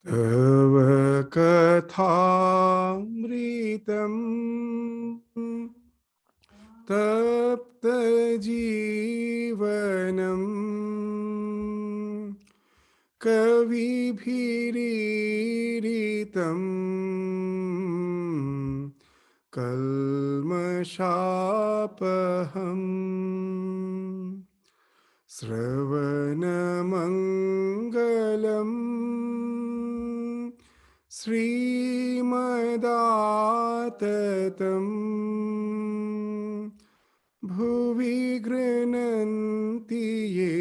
Avakathamritam tapta jivanam kavibhiriritam kalmashapaham Sravanamangalam Srimadaatatam Bhuvi Grananti Ye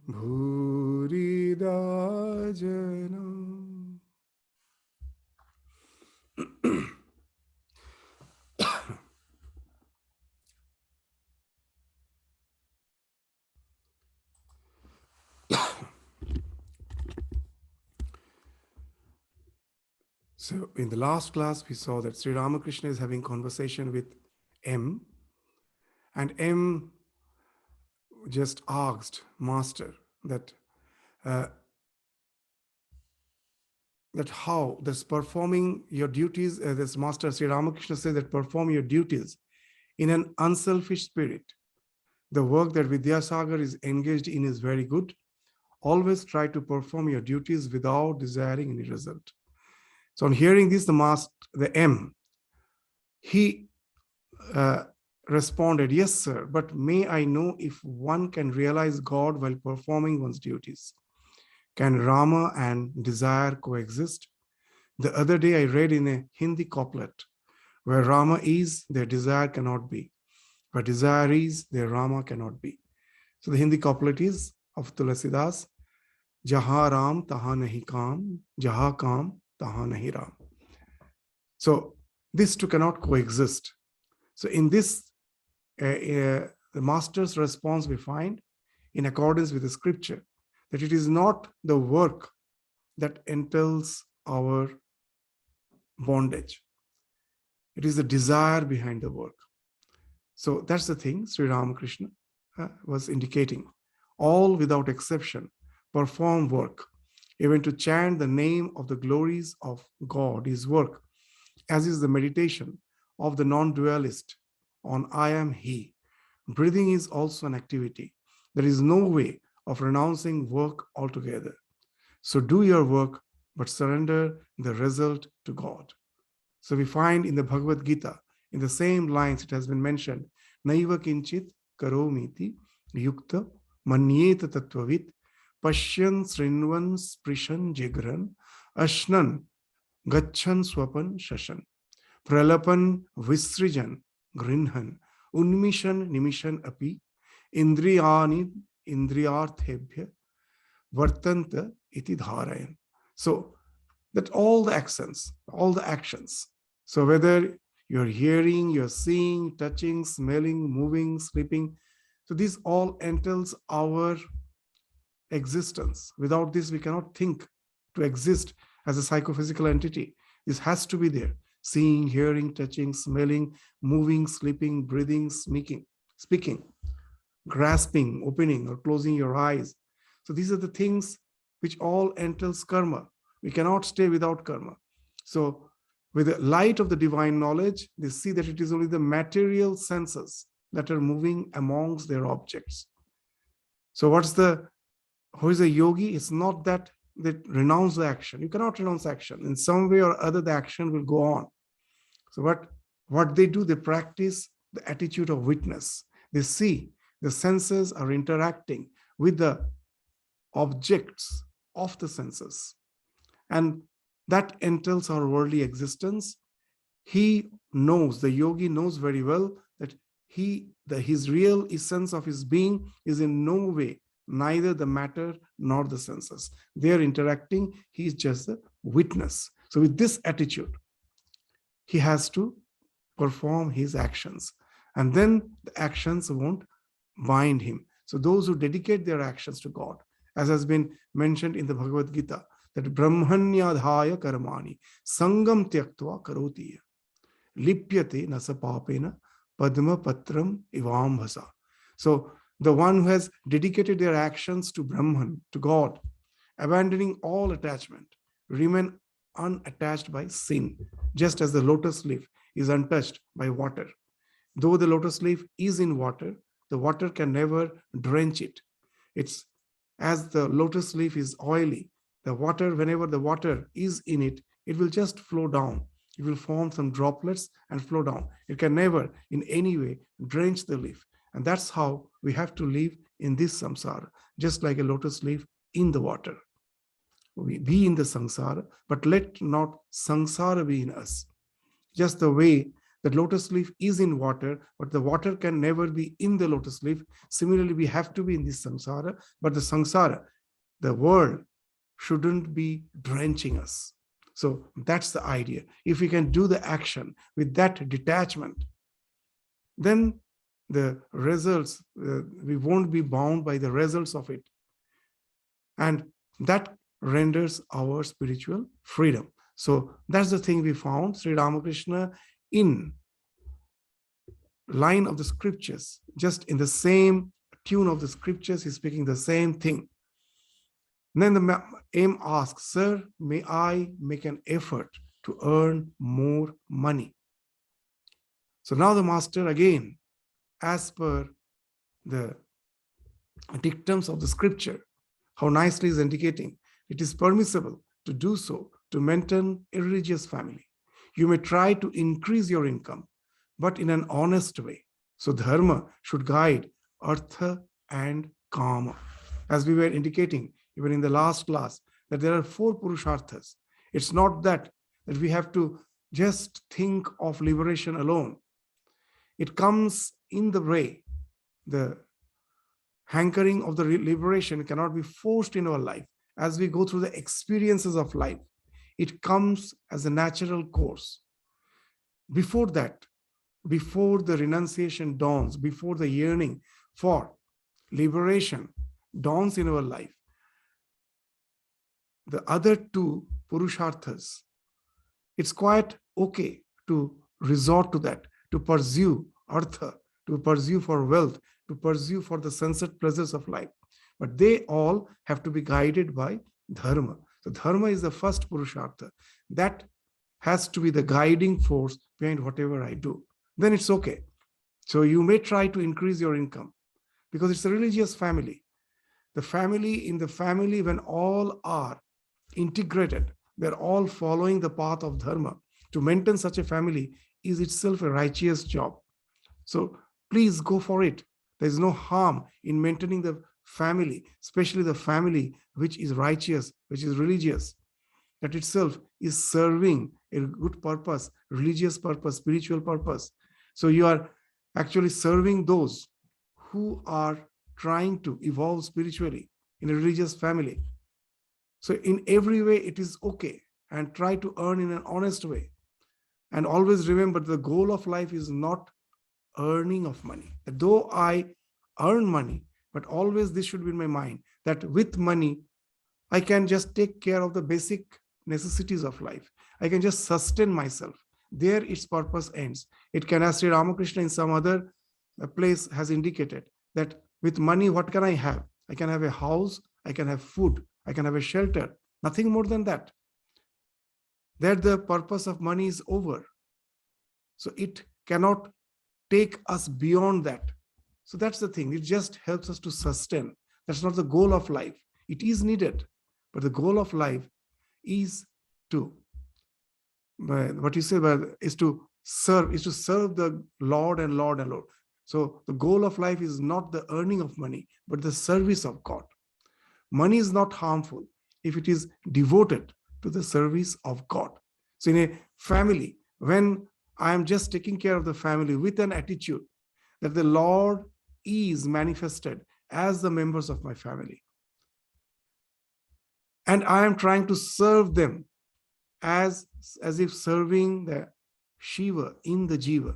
Bhurida Jana. So in the last class, we saw that Sri Ramakrishna is having conversation with M, and M just asked Master that how this performing your duties, this Master Sri Ramakrishna says that perform your duties in an unselfish spirit. The work that Vidyasagar is engaged in is very good. Always try to perform your duties without desiring any result. So on hearing this, the M, he responded, yes, sir, but may I know if one can realize God while performing one's duties? Can Rama and desire coexist? The other day I read in a Hindi couplet, where Rama is, their desire cannot be. Where desire is, their Rama cannot be. So the Hindi couplet is of Tulasidas, Jaha Ram, taha nahi kam, Jaha kam, taha nahi Ram. So these two cannot coexist. So in this, the Master's response we find in accordance with the scripture, that it is not the work that entails our bondage. It is the desire behind the work. So that's the thing Sri Ramakrishna was indicating. All without exception perform work. Even to chant the name of the glories of God is work, as is the meditation of the non-dualist on I am He. Breathing is also an activity. There is no way of renouncing work altogether. So do your work, but surrender the result to God. So we find in the Bhagavad Gita, in the same lines it has been mentioned, Naiva kinchit karomiti yukta manyeta tattvavit pashyan srinvan sprishan jigran ashnan gachan swapan shashan pralapan visrijan grinhan unmishan nimishan api indriyani indriyarthebhya vartanta iti dharayan. So that all the actions, so whether you're hearing, you're seeing, touching, smelling, moving, sleeping, so this all entails our existence. Without this, we cannot think to exist as a psychophysical entity. This has to be there. Seeing, hearing, touching, smelling, moving, sleeping, breathing, speaking, grasping, opening or closing your eyes. So these are the things which all entails karma. We cannot stay without karma. So with the light of the divine knowledge, they see that it is only the material senses that are moving amongst their objects. So who is a yogi? It's not that they renounce the action. You cannot renounce action. In some way or other, the action will go on. So what they do, they practice the attitude of witness. They see the senses are interacting with the objects of the senses. And that entails our worldly existence. He knows, the yogi knows very well that his real essence of his being is in no way neither the matter nor the senses. They are interacting. He is just a witness. So with this attitude, he has to perform his actions. And then the actions won't bind him. So those who dedicate their actions to God, as has been mentioned in the Bhagavad Gita, that brahmanyadhaya karmani sangam tyaktva karoti lipyate nasapapena padma patram ivam bhasa. So the one who has dedicated their actions to Brahman, to God, abandoning all attachment, remain unattached by sin, just as the lotus leaf is untouched by water. Though the lotus leaf is in water, the water can never drench it. It's as the lotus leaf is oily, the water, whenever the water is in it, it will just flow down. It will form some droplets and flow down. It can never in any way drench the leaf. And that's how we have to live in this samsara, just like a lotus leaf in the water. We be in the samsara, but let not samsara be in us. Just the way the lotus leaf is in water, but the water can never be in the lotus leaf. Similarly, we have to be in this samsara, but the samsara, the world, shouldn't be drenching us. So that's the idea. If we can do the action with that detachment, then the results, we won't be bound by the results of it. And that renders our spiritual freedom. So that's the thing we found. Sri Ramakrishna, in line of the scriptures, just in the same tune of the scriptures, he's speaking the same thing. And then the aim asks, sir, may I make an effort to earn more money? So now the master again, as per the dictums of the scripture, how nicely is indicating it is permissible to do so to maintain a religious family. You may try to increase your income, but in an honest way. So dharma should guide artha and kama. As we were indicating, even in the last class, that there are 4 purusharthas. It's not that we have to just think of liberation alone. It comes in the way. The hankering of the liberation cannot be forced in our life. As we go through the experiences of life, it comes as a natural course. Before that, before the renunciation dawns, before the yearning for liberation dawns in our life, the other 2 purusharthas, it's quite okay to resort to that, to pursue artha, to pursue for wealth, to pursue for the sunset pleasures of life. But they all have to be guided by dharma. So dharma is the first purushartha. That has to be the guiding force behind whatever I do. Then it's okay. So you may try to increase your income because it's a religious family. The family, in the family, when all are integrated, they're all following the path of dharma. To maintain such a family is itself a righteous job. So please go for it. There's no harm in maintaining the family, especially the family which is righteous, which is religious. That itself is serving a good purpose, religious purpose, spiritual purpose. So you are actually serving those who are trying to evolve spiritually in a religious family. So in every way, it is okay, and try to earn in an honest way. And always remember, the goal of life is not earning of money. Though I earn money, but always this should be in my mind, that with money, I can just take care of the basic necessities of life. I can just sustain myself. There its purpose ends. It can, as Sri Ramakrishna in some other place has indicated, that with money, what can I have? I can have a house, I can have food, I can have a shelter, nothing more than that. That the purpose of money is over. So it cannot take us beyond that. So that's the thing. It just helps us to sustain. That's not the goal of life. It is needed, but the goal of life is to, what you say, is to serve the Lord and Lord and Lord. So the goal of life is not the earning of money, but the service of God. Money is not harmful if it is devoted to the service of God. So in a family, when I am just taking care of the family with an attitude that the Lord is manifested as the members of my family, and I am trying to serve them as if serving the Shiva in the Jiva.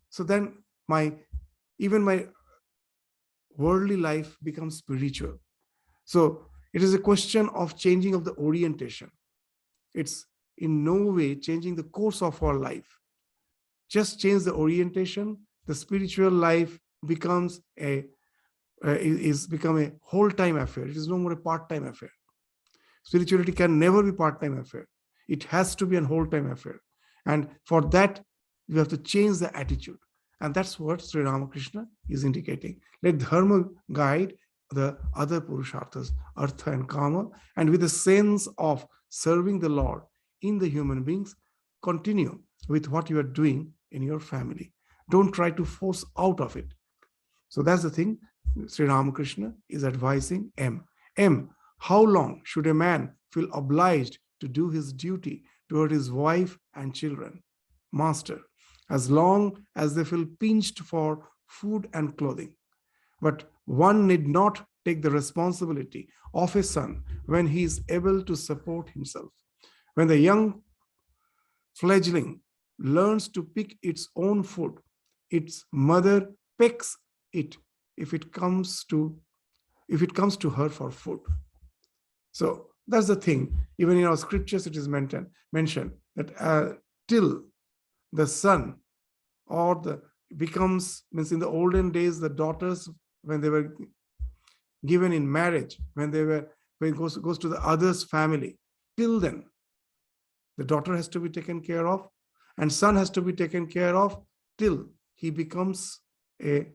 So then even my worldly life becomes spiritual. So it is a question of changing of the orientation. It's in no way changing the course of our life. Just change the orientation. The spiritual life becomes a whole-time affair. It is no more a part-time affair. Spirituality can never be part-time affair. It has to be an whole-time affair. And for that, you have to change the attitude. And that's what Sri Ramakrishna is indicating. Let dharma guide the other purusharthas, artha and kama, and with a sense of serving the Lord in the human beings, continue with what you are doing in your family. Don't try to force out of it. So that's the thing Sri Ramakrishna is advising M. M, how long should a man feel obliged to do his duty toward his wife and children? Master, as long as they feel pinched for food and clothing. But one need not take the responsibility of a son when he is able to support himself. When the young fledgling learns to pick its own food, its mother pecks it if it comes to her for food. So that's the thing. Even in our scriptures, it is mentioned that till the son or the becomes, means in the olden days, the daughters, when they were given in marriage, when it goes to the other's family, till then, the daughter has to be taken care of, and son has to be taken care of till he becomes a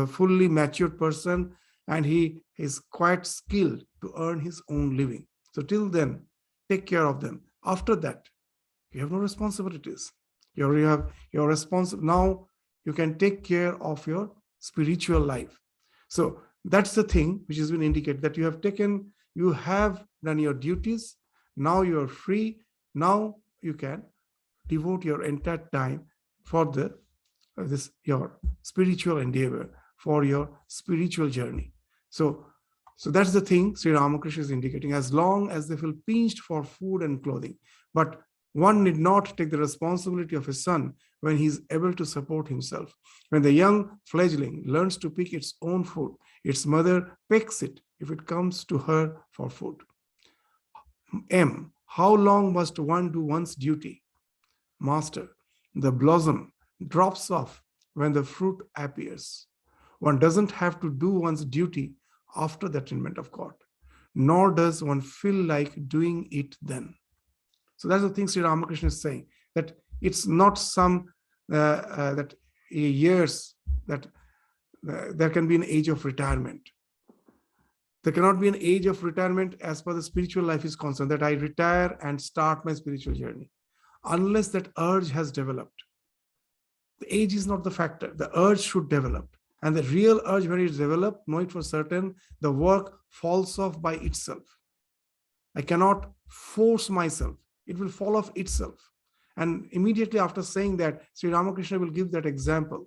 fully matured person, and he is quite skilled to earn his own living. So till then, take care of them. After that, you have no responsibilities. You have your responsibility. Now you can take care of your spiritual life. So that's the thing which has been indicated, that you have done your duties. Now you are free. Now you can devote your entire time for your spiritual endeavor, for your spiritual journey. So that's the thing Sri Ramakrishna is indicating, as long as they feel pinched for food and clothing. But one need not take the responsibility of a son when he is able to support himself. When the young fledgling learns to pick its own food, its mother pecks it if it comes to her for food. M, how long must one do one's duty? Master, the blossom drops off when the fruit appears. One doesn't have to do one's duty after the attainment of God, nor does one feel like doing it then. So that's the thing Sri Ramakrishna is saying, that it's not some that years that there can be an age of retirement. There cannot be an age of retirement as far as the spiritual life is concerned, that I retire and start my spiritual journey, unless that urge has developed. The age is not the factor. The urge should develop. And the real urge, when it is developed, know it for certain, the work falls off by itself. I cannot force myself. It will fall off itself. And immediately after saying that, Sri Ramakrishna will give that example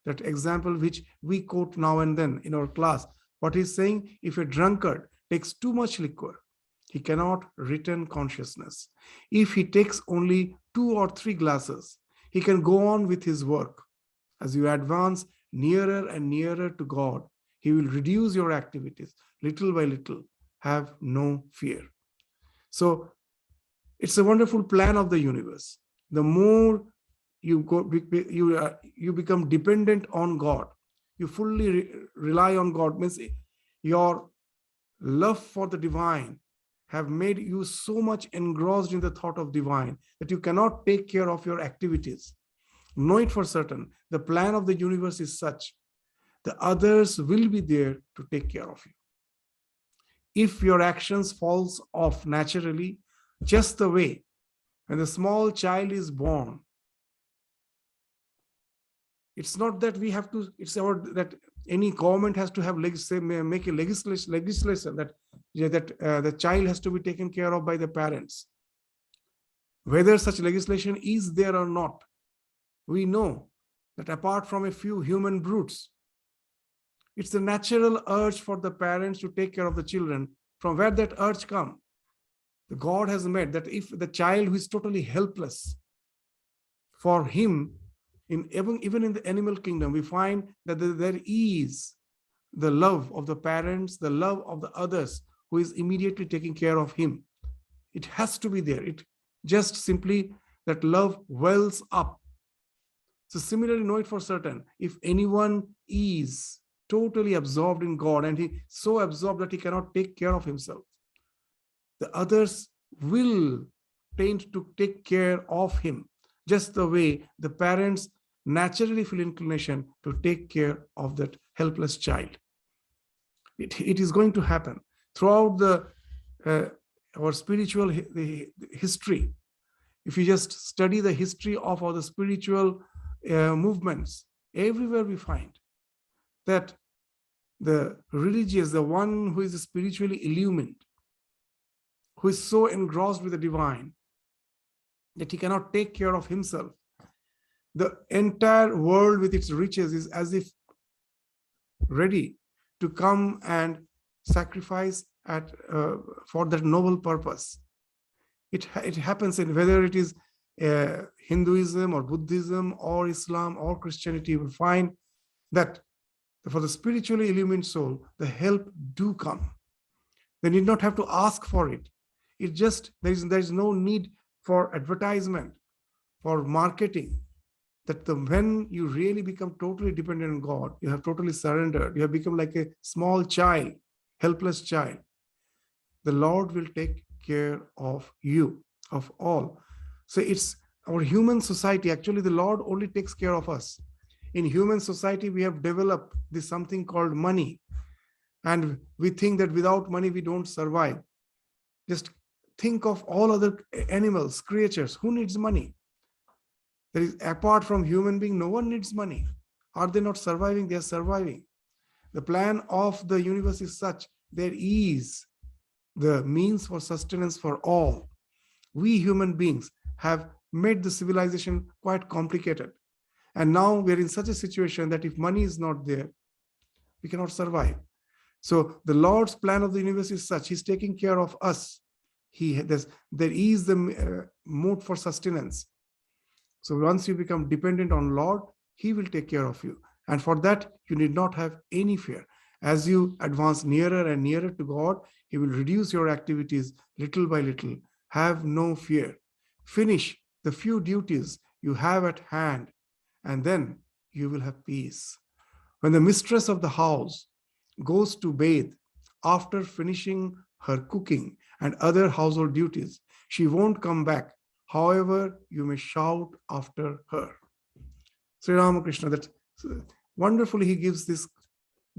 which we quote now and then in our class. What he's saying, if a drunkard takes too much liquor, he cannot retain consciousness. If he takes only 2 or 3 glasses, he can go on with his work. As you advance nearer and nearer to God, he will reduce your activities little by little. Have no fear. So it's a wonderful plan of the universe. The more you become dependent on God, you fully rely on God, means your love for the divine have made you so much engrossed in the thought of divine that you cannot take care of your activities. Know it for certain, the plan of the universe is such, the others will be there to take care of you. If your actions falls off naturally, just the way when the small child is born, it's not that we have to, that any government has to have make a legislation that the child has to be taken care of by the parents. Whether such legislation is there or not, we know that apart from a few human brutes, it's the natural urge for the parents to take care of the children. From where that urge comes? The God has made that if the child who is totally helpless, for him, even in the animal kingdom, we find that there is the love of the parents, the love of the others who is immediately taking care of him. It has to be there. It just simply, that love wells up. So similarly, know it for certain, if anyone is totally absorbed in God and he so absorbed that he cannot take care of himself, the others will tend to take care of him, just the way the parents naturally feel inclination to take care of that helpless child. It is going to happen throughout our spiritual history. If you just study the history of all the spiritual movements, everywhere we find that the religious, the one who is spiritually illumined, who is so engrossed with the divine that he cannot take care of himself, the entire world with its riches is as if ready to come and sacrifice for that noble purpose. It happens in whether it is Hinduism or Buddhism or Islam or Christianity. You will find that for the spiritually illumined soul, the help do come. They need not have to ask for it. It just, there is no need for advertisement, for marketing. That when you really become totally dependent on God, you have totally surrendered, you have become like a small child, helpless child, the Lord will take care of you, of all. So it's our human society. Actually, the Lord only takes care of us. In human society, we have developed this something called money. And we think that without money, we don't survive. Just think of all other animals, creatures. Who needs money? There is, apart from human being, no one needs money. Are they not surviving? They are surviving. The plan of the universe is such, there is the means for sustenance for all. We human beings have made the civilization quite complicated. And now we're in such a situation that if money is not there, we cannot survive. So the Lord's plan of the universe is such, he's taking care of us. There is the mode for sustenance. So once you become dependent on Lord, he will take care of you. And for that, you need not have any fear. As you advance nearer and nearer to God, he will reduce your activities little by little. Have no fear. Finish the few duties you have at hand, and then you will have peace. When the mistress of the house goes to bathe after finishing her cooking and other household duties, she won't come back, however you may shout after her. Sri Ramakrishna, that wonderfully he gives this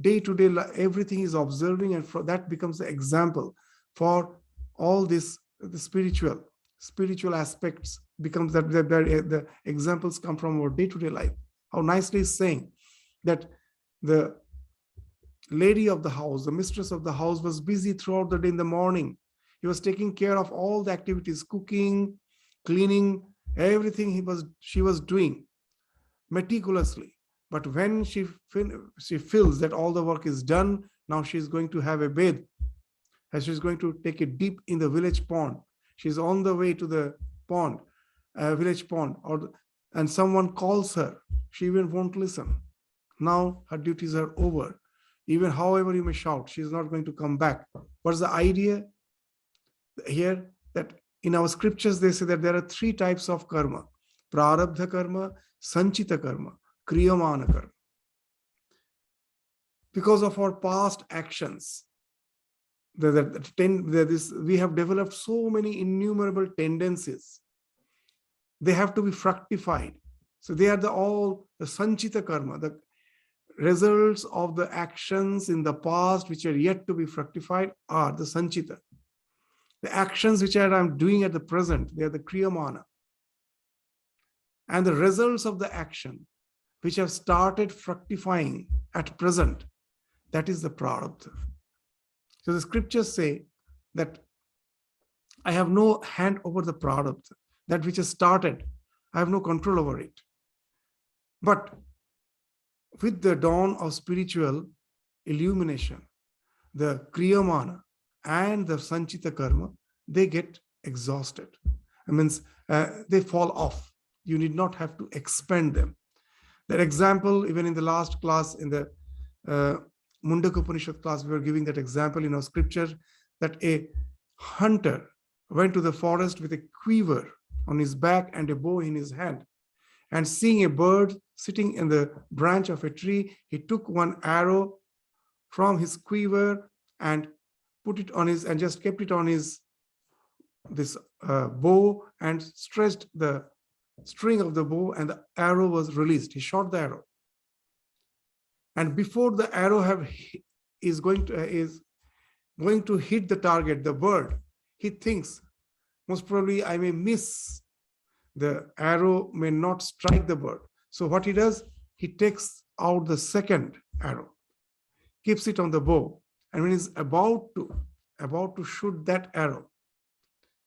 day-to-day, everything is observing, and that becomes the example for all this, the spiritual aspects becomes that the examples come from our day-to-day life. How nicely he's saying that the lady of the house, the mistress of the house, was busy throughout the day. In the morning, he was taking care of all the activities, cooking, cleaning, everything she was doing meticulously. But when she feels that all the work is done, now she's going to have a bathe, and she's going to take a dip in the village pond. She's on the way to the pond, village pond, and someone calls her. She even won't listen. Now her duties are over. Even however you may shout, she's not going to come back. What's the idea here? That in our scriptures, they say that there are three types of karma: prarabdha karma, sanchita karma, kriyamana karma. Because of our past actions, we have developed so many innumerable tendencies. They have to be fructified. So they are all the sanchita karma, the results of the actions in the past which are yet to be fructified are the sanchita. The actions which I'm doing at the present, they are the kriyamana. And the results of the action which have started fructifying at present, that is the prarabdha. So the scriptures say that I have no hand over the prarabdha, that which has started, I have no control over it. But with the dawn of spiritual illumination, the kriyamana and the sanchita karma, they get exhausted. It means they fall off. You need not have to expend them. That example, even in the last class, in the Mundaka Upanishad class, we were giving that example in our scripture, that a hunter went to the forest with a quiver on his back and a bow in his hand. And seeing a bird sitting in the branch of a tree, he took one arrow from his quiver and put it on and just kept it on his this bow and stretched the string of the bow, and the arrow was released. He shot the arrow. And before the arrow is going to hit the target, the bird, he thinks, most probably I may miss. The arrow may not strike the bird. So what he does, he takes out the second arrow, keeps it on the bow, and when he's about to shoot that arrow,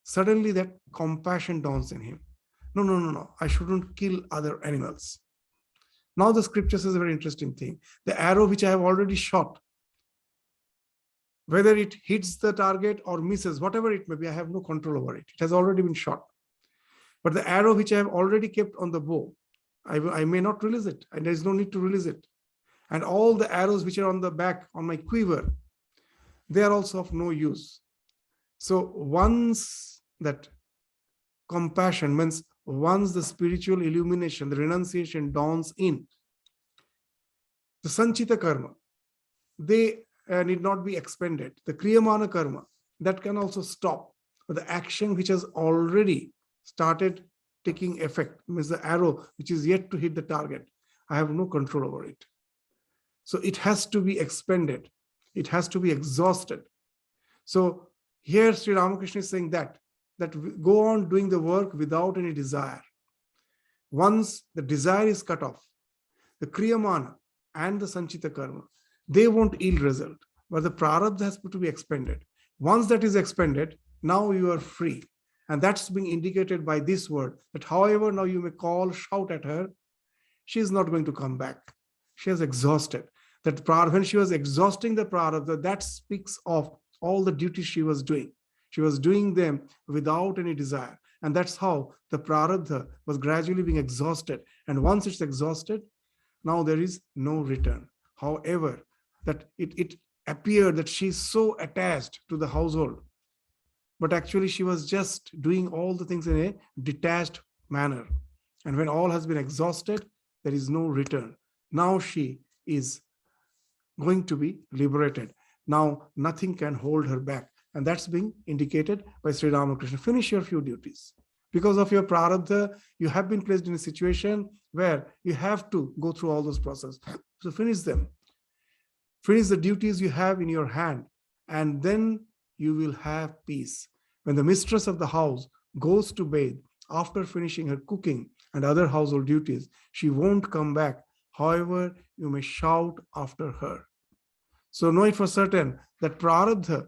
suddenly that compassion dawns in him. No, I shouldn't kill other animals. Now the scripture says a very interesting thing. The arrow which I have already shot, whether it hits the target or misses, whatever it may be, I have no control over it. It has already been shot. But the arrow which I have already kept on the bow, I may not release it, and there is no need to release it. And all the arrows which are on the back, on my quiver, they are also of no use. So once that compassion means, once the spiritual illumination, the renunciation dawns in, the sanchita karma, they need not be expended. The kriyamana karma, that can also stop. But the action which has already started taking effect, means the arrow which is yet to hit the target, I have no control over it. So it has to be expended. It has to be exhausted. So here Sri Ramakrishna is saying that go on doing the work without any desire. Once the desire is cut off, the kriyamana and the sanchita karma, they won't yield result, but the prarabdha has to be expended. Once that is expended, now you are free. And that's being indicated by this word, that however now you may call, shout at her, she is not going to come back. She has exhausted. That when she was exhausting the prarabdha, that speaks of all the duties she was doing. She was doing them without any desire. And that's how the prarabdha was gradually being exhausted. And once it's exhausted, now there is no return. However, that it appeared that she's so attached to the household, but actually she was just doing all the things in a detached manner. And when all has been exhausted, there is no return. Now she is going to be liberated. Now nothing can hold her back. And that's being indicated by Sri Ramakrishna. Finish your few duties. Because of your prarabdha, you have been placed in a situation where you have to go through all those processes. So finish them. Finish the duties you have in your hand, and then you will have peace. When the mistress of the house goes to bed after finishing her cooking and other household duties, she won't come back. However, you may shout after her. So know it for certain that prarabdha,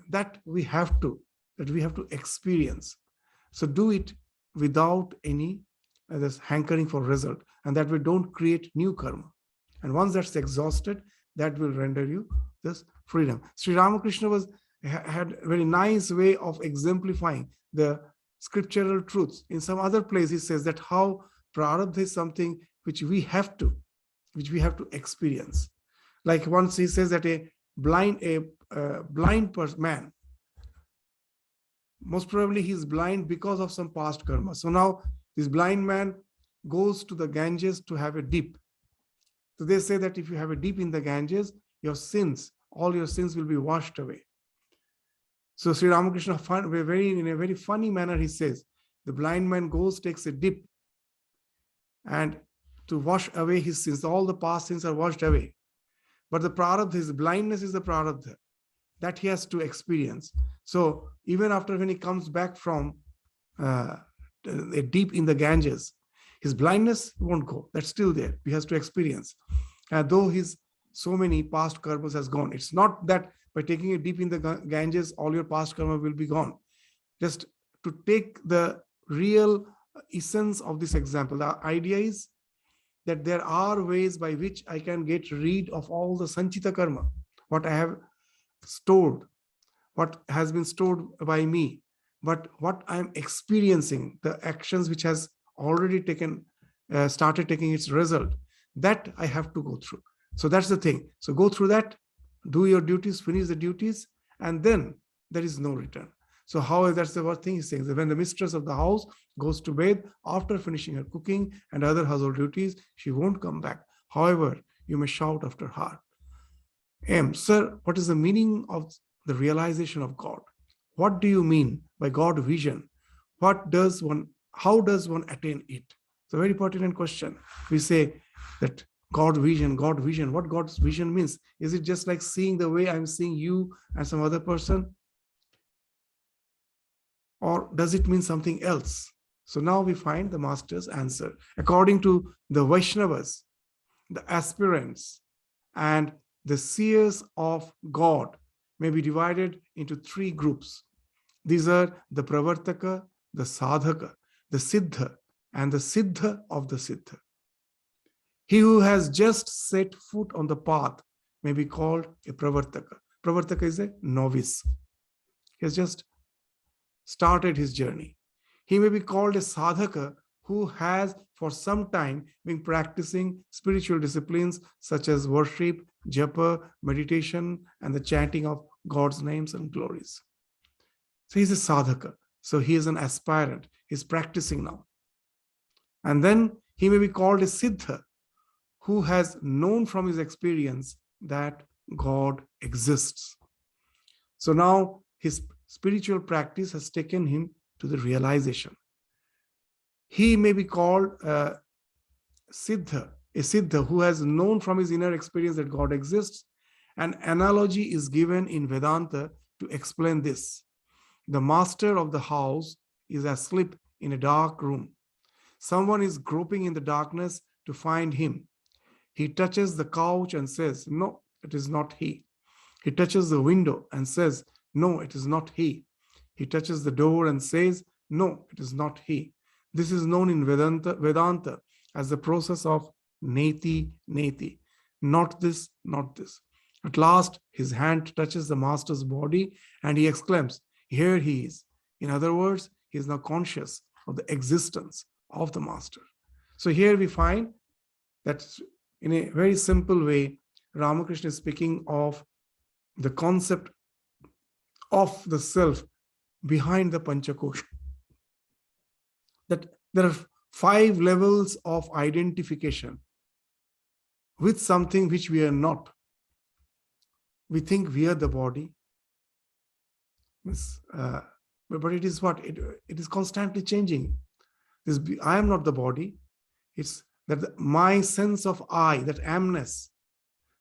that we have to experience. So do it without any this hankering for result, and that we don't create new karma. And once that's exhausted, that will render you this freedom. Sri Ramakrishna had a very nice way of exemplifying the scriptural truths. In some other place, he says that how prarabdha is something which we have to experience. Like once he says that a blind man, most probably he's blind because of some past karma. So now this blind man goes to the Ganges to have a dip. So they say that if you have a dip in the Ganges, all your sins will be washed away. So Sri Ramakrishna, in a very funny manner, he says, the blind man goes, takes a dip, and to wash away his sins, all the past sins are washed away. But the prarabdha, his blindness is the prarabdha that he has to experience. So even after when he comes back from a dip in the Ganges, his blindness won't go. That's still there. He has to experience. Though his so many past karmas has gone. It's not that by taking a dip in the Ganges, all your past karma will be gone. Just to take the real essence of this example, the idea is that there are ways by which I can get rid of all the sanchita karma, what I have stored, what has been stored by me, but what I'm experiencing, the actions which has already started taking its result, that I have to go through. So that's the thing. So go through that, do your duties, finish the duties, and then there is no return. So however, that's the first thing he's saying, that when the mistress of the house goes to bed after finishing her cooking and other household duties, she won't come back. However, you may shout after her. Sir, what is the meaning of the realization of God? What do you mean by God vision? How does one attain it? It's a very pertinent question. We say that God vision, what God's vision means. Is it just like seeing the way I'm seeing you and some other person? Or does it mean something else? So now we find the master's answer. According to the Vaishnavas, the aspirants and the seers of God may be divided into three groups. These are the Pravartaka, the Sadhaka, the Siddha, and the Siddha of the Siddha. He who has just set foot on the path may be called a Pravartaka. Pravartaka is a novice. He has just started his journey. He may be called a Sadhaka who has for some time been practicing spiritual disciplines such as worship, japa, meditation, and the chanting of God's names and glories. So he's a sadhaka. So he is an aspirant. He's practicing now. And then he may be called a siddha, who has known from his experience that God exists. So now his spiritual practice has taken him to the realization. He may be called a siddha who has known from his inner experience that God exists. An analogy is given in Vedanta to explain this. The master of the house is asleep in a dark room. Someone is groping in the darkness to find him. He touches the couch and says, "No, it is not he." He touches the window and says, "No, it is not he." He touches the door and says, "No, it is not he." This is known in Vedanta as the process of neti, neti. Not this, not this. At last, his hand touches the master's body and he exclaims, "Here he is." In other words, he is now conscious of the existence of the master. So here we find that in a very simple way, Ramakrishna is speaking of the concept of the self behind the Panchakosha. That there are 5 levels of identification with something which we are not. We think we are the body, but it is what? It is constantly changing. I am not the body. It's that my sense of I, that amness,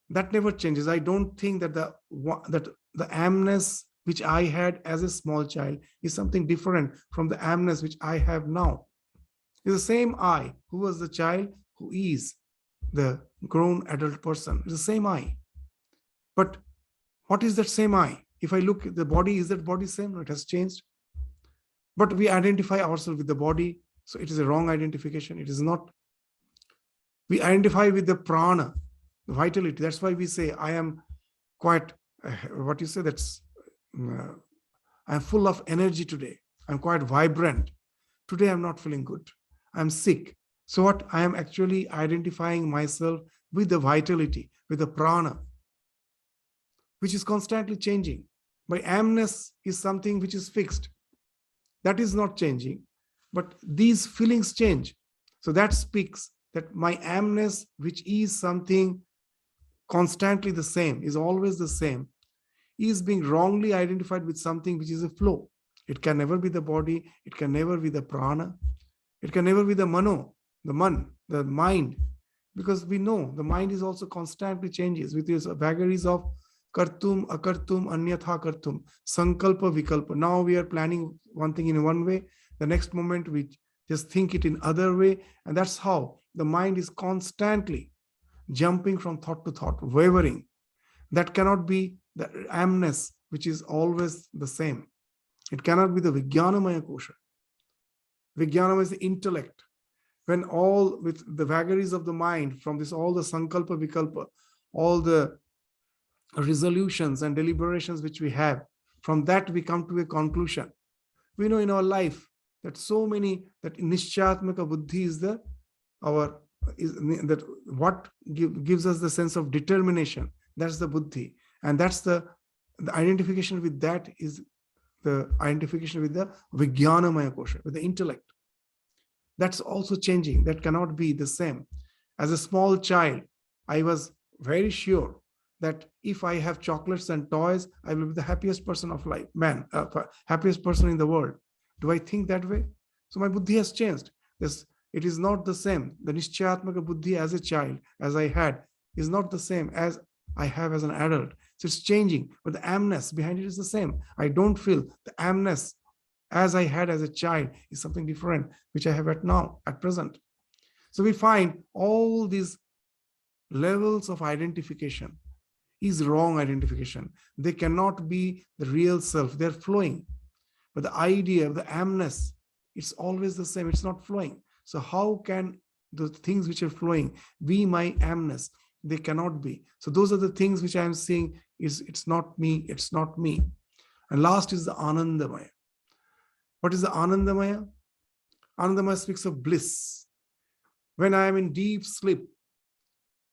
that never changes. I don't think that the amness which I had as a small child is something different from the amness which I have now. It's the same I who was the child, who is the grown adult person. It's the same I. But what is that same I? If I look at the body, is that body same? No, it has changed. But we identify ourselves with the body, so it is a wrong identification. It is not. We identify with the prana, the vitality. That's why we say, I am quite, what you say, that's, I'm full of energy today. I'm quite vibrant. Today I'm not feeling good. I'm sick. So what? I am actually identifying myself with the vitality, with the prana, which is constantly changing. My amness is something which is fixed. That is not changing. But these feelings change. So that speaks that my amness, which is something constantly the same, is always the same, is being wrongly identified with something which is a flow. It can never be the body. It can never be the prana. It can never be the mano, the mind. Because we know the mind is also constantly changes with its vagaries of kartum, akartum, anyatha kartum, sankalpa, vikalpa. Now we are planning one thing in one way. The next moment we just think it in other way. And that's how the mind is constantly jumping from thought to thought, wavering. That cannot be the amness, which is always the same. It cannot be the Vijnanamaya kosha. Vijnanamaya is the intellect. When all with the vagaries of the mind, from this, all the sankalpa, vikalpa, all the resolutions and deliberations which we have, from that we come to a conclusion. We know in our life that so many, that nischatmaka buddhi is what gives us the sense of determination. That's the buddhi. And that's the identification with that is the identification with the Vijnanamaya kosha, with the intellect. That's also changing. That cannot be the same. As a small child, I was very sure that if I have chocolates and toys, I will be the happiest person of life, happiest person in the world. Do I think that way? So my buddhi has changed. This, it is not the same. The Nishchayatmaka buddhi as a child, as I had, is not the same as I have as an adult. So it's changing, but the amness behind it is the same. I don't feel the amness as I had as a child is something different, which I have at present. So we find all these levels of identification is wrong identification. They cannot be the real self. They're flowing. But the idea of the amness, it's always the same. It's not flowing. So how can the things which are flowing be my amness? They cannot be. So those are the things which I am seeing is it's not me, it's not me. And last is the Anandamaya. What is the Anandamaya? Anandamaya speaks of bliss. When I am in deep sleep,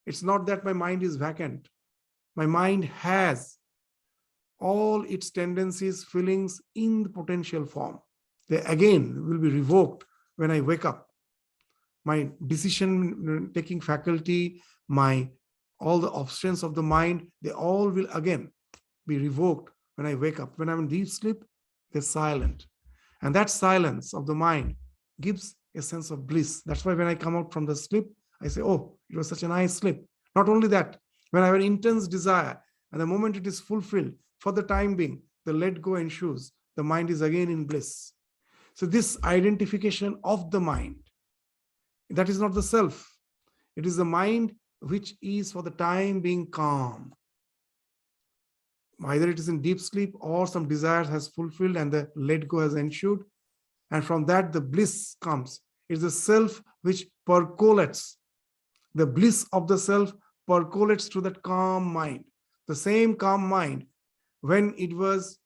it's not that my mind is vacant. My mind has all its tendencies, feelings in the potential form. They again will be revoked when I wake up. My decision-taking faculty, all the options of the mind, they all will again be revoked when I wake up. When I'm in deep sleep, they're silent. And that silence of the mind gives a sense of bliss. That's why when I come out from the sleep, I say, oh, it was such a nice sleep. Not only that, when I have an intense desire, and the moment it is fulfilled, for the time being, the let go ensues. The mind is again in bliss. So this identification of the mind, that is not the self. It is the mind which is for the time being calm. Either it is in deep sleep or some desire has fulfilled and the let go has ensued. And from that, the bliss comes. It's the self which percolates. The bliss of the self percolates to that calm mind. The same calm mind, when it was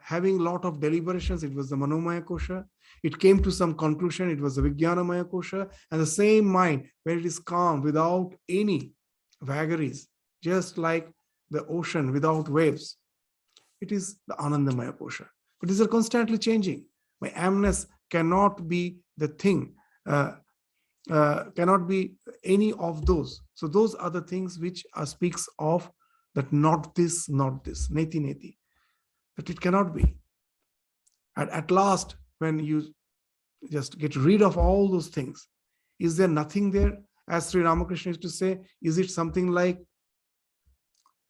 having a lot of deliberations, it was the Manomaya Kosha. It came to some conclusion, it was the Vijnanamaya Kosha. And the same mind, when it is calm without any vagaries, just like the ocean without waves, it is the Anandamaya Kosha. But these are constantly changing. My amness cannot be the thing, cannot be any of those. So those are the things which speaks of that not this, neti neti, that it cannot be. And at last, when you just get rid of all those things, is there nothing there? As Sri Ramakrishna used to say, is it something like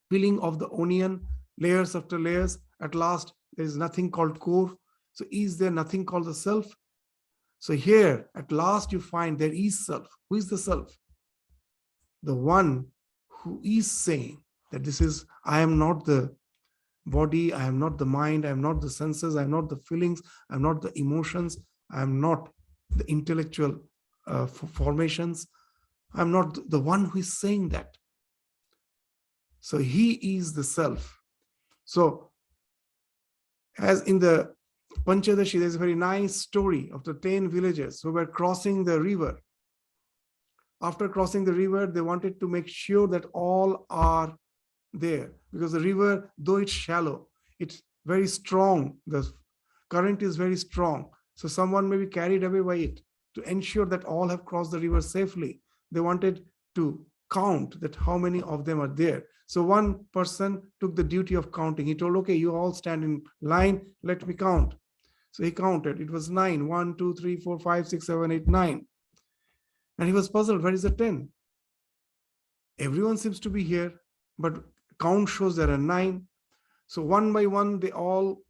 peeling of the onion, layers after layers? At last, there is nothing called core. So is there nothing called the self? So here, at last you find there is self. Who is the self? The one who is saying that this is, I am not the body, I am not the mind, I am not the senses, I am not the feelings, I am not the emotions, I am not the intellectual formations. I am not the one who is saying that. So he is the self. So as in the Panchadashi, there's a very nice story of the 10 villagers who were crossing the river. After crossing the river, they wanted to make sure that all are there, because the river, though it's shallow, it's very strong. The current is very strong. So someone may be carried away by it. To ensure that all have crossed the river safely, they wanted to count that how many of them are there. So one person took the duty of counting. He told, okay, you all stand in line, let me count. So he counted. It was 9. 1, 2, 3, 4, 5, 6, 7, 8, 9. And he was puzzled. Where is the 10? Everyone seems to be here, but count shows there are 9. So one by one, they all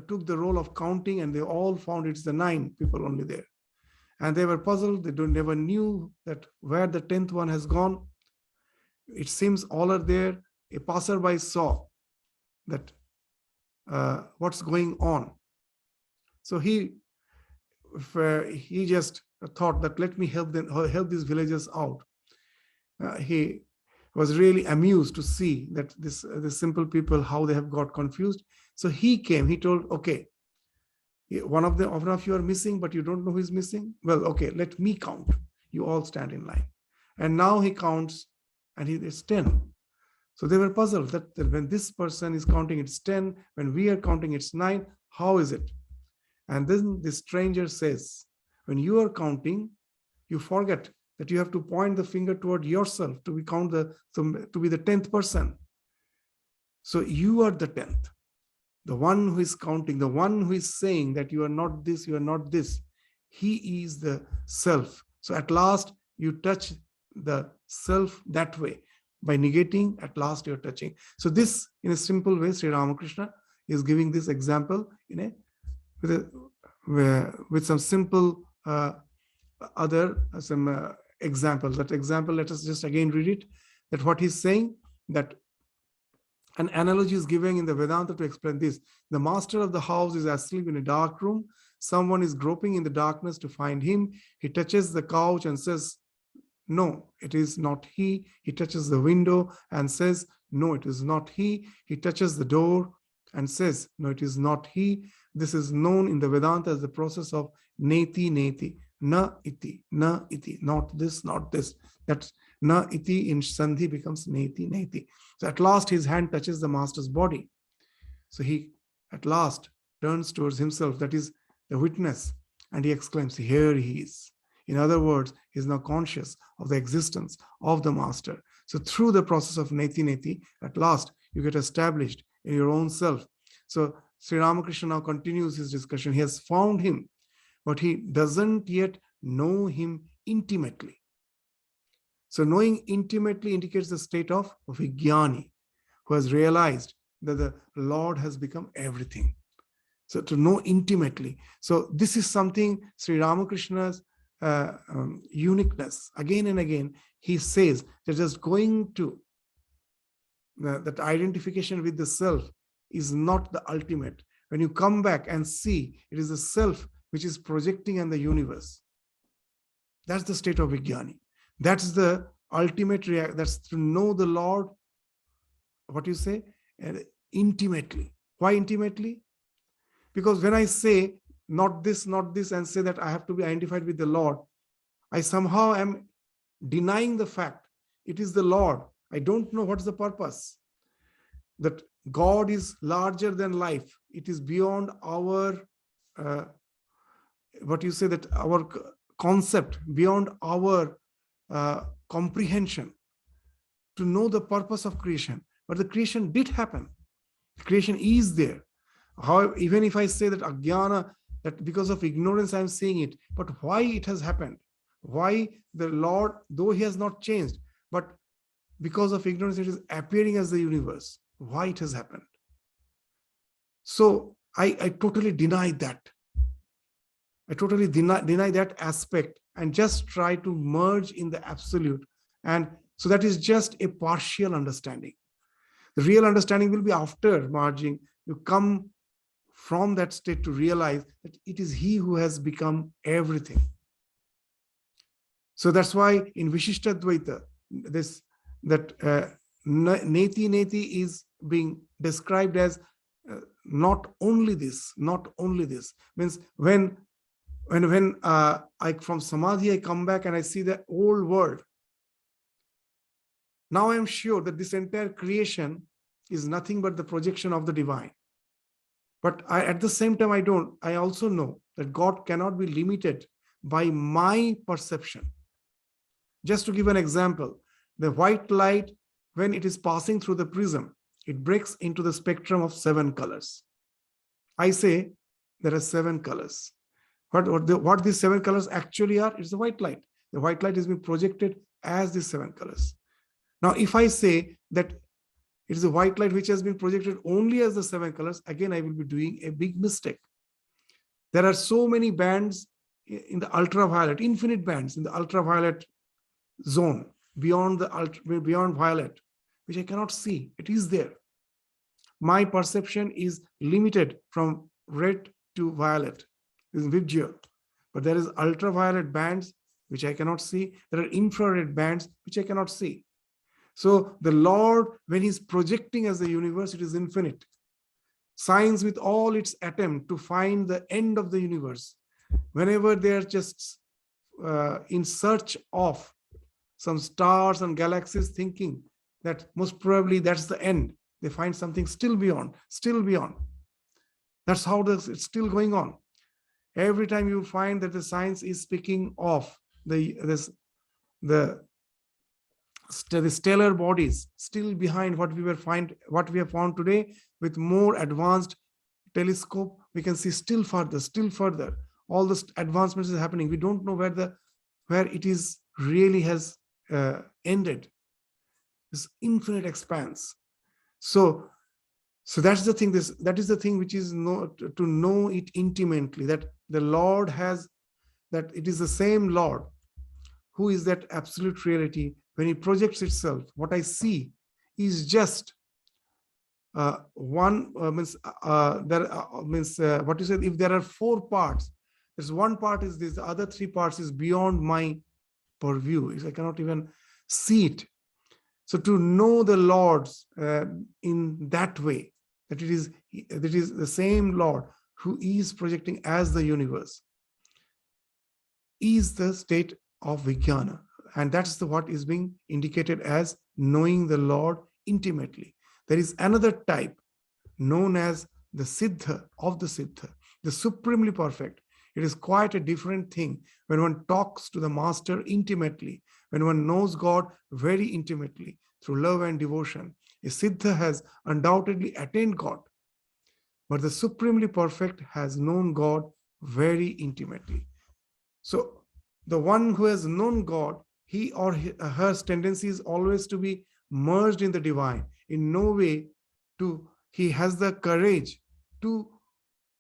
took the role of counting, and they all found it's the 9 people only there. And they were puzzled. They never knew that where the 10th one has gone. It seems all are there. A passerby saw that what's going on. So he just thought that let me help these villagers out. He was really amused to see that the simple people, how they have got confused. So he came, he told, okay, one of you are missing, but you don't know who is missing. Well, okay, let me count. You all stand in line. And now he counts, and it's 10. So they were puzzled that when this person is counting, it's 10. When we are counting, it's 9. How is it? And then the stranger says, when you are counting, you forget that you have to point the finger toward yourself to be the 10th person. So you are the 10th, the one who is counting, the one who is saying that you are not this, you are not this. He is the self. So at last you touch the self that way. By negating, at last you're touching. So this, in a simple way, Sri Ramakrishna is giving this example with some simple examples. That example, let us just again read it. That what he's saying, that an analogy is given in the Vedanta to explain this. The master of the house is asleep in a dark room. Someone is groping in the darkness to find him. He touches the couch and says, no, it is not he. He touches the window and says, no, it is not he. He touches the door and says, no, it is not he. This is known in the Vedanta as the process of neti neti. Na iti, not this, not this. That na iti in sandhi becomes neti neti. So at last his hand touches the master's body. So he at last turns towards himself, that is the witness, and he exclaims, here he is. In other words, he is now conscious of the existence of the master. So through the process of neti neti, at last you get established in your own self. So Sri Ramakrishna now continues his discussion. He has found him, but he doesn't yet know him intimately. So knowing intimately indicates the state of Vijnani, who has realized that the Lord has become everything. So to know intimately. So this is something Sri Ramakrishna's uniqueness. Again and again, he says that just going to that identification with the self is not the ultimate. When you come back and see, it is the self which is projecting in the universe. That's the state of Vijnani. That's the ultimate reaction. That's to know the Lord, what you say, intimately. Why intimately? Because when I say not this, and say that I have to be identified with the Lord, I somehow am denying the fact it is the Lord. I don't know what's the purpose. That God is larger than life. It is beyond our, what you say, that our concept, beyond our comprehension to know the purpose of creation. But the creation did happen. Creation is there. However, even if I say that ajnana, that because of ignorance I'm seeing it, but why it has happened? Why the Lord, though he has not changed, but because of ignorance it is appearing as the universe. Why it has happened? So I totally deny that. I totally deny that aspect and just try to merge in the absolute. And so that is just a partial understanding. The real understanding will be after merging. You come from that state to realize that it is he who has become everything. So that's why in Vishishtadvaita, neti neti is being described as not only this. Means when I from samadhi I come back and I see the old world. Now I am sure that this entire creation is nothing but the projection of the divine. But at the same time, I also know that God cannot be limited by my perception. Just to give an example, the white light, when it is passing through the prism, it breaks into the spectrum of 7 colors. I say there are 7 colors. What these 7 colors actually are, it's the white light. The white light is being projected as these 7 colors. Now, if I say that it is a white light which has been projected only as the 7 colors, again, I will be doing a big mistake. There are so many bands in the ultraviolet, infinite bands in the ultraviolet zone, beyond violet, which I cannot see. It is there. My perception is limited from red to violet. This is visual. But there is ultraviolet bands which I cannot see. There are infrared bands which I cannot see. So the Lord, when he's projecting as the universe, it is infinite. Science, with all its attempt to find the end of the universe, whenever they are just in search of some stars and galaxies, thinking that most probably that's the end, they find something still beyond. That's how it's still going on. Every time you find that the science is speaking of the the stellar bodies still behind what we have found today. With more advanced telescope, we can see still further. All the advancements is happening. We don't know where it is really has ended. This infinite expanse. So that's the thing. That is the thing which is to know it intimately. That the Lord has, that it is the same Lord who is that absolute reality. When He projects itself, what I see is just one what you said. If there are four parts, there's one part is this. The other three parts is beyond my purview. I cannot even see it. So to know the Lord's in that way, that it is the same Lord who is projecting as the universe, is the state of Vijnana. And that's what is being indicated as knowing the Lord intimately. There is another type known as the Siddha of the Siddha, the supremely perfect. It is quite a different thing when one talks to the Master intimately, when one knows God very intimately through love and devotion. A Siddha has undoubtedly attained God, but the supremely perfect has known God very intimately. So the one who has known God, he or her tendency is always to be merged in the divine. In no way he has the courage to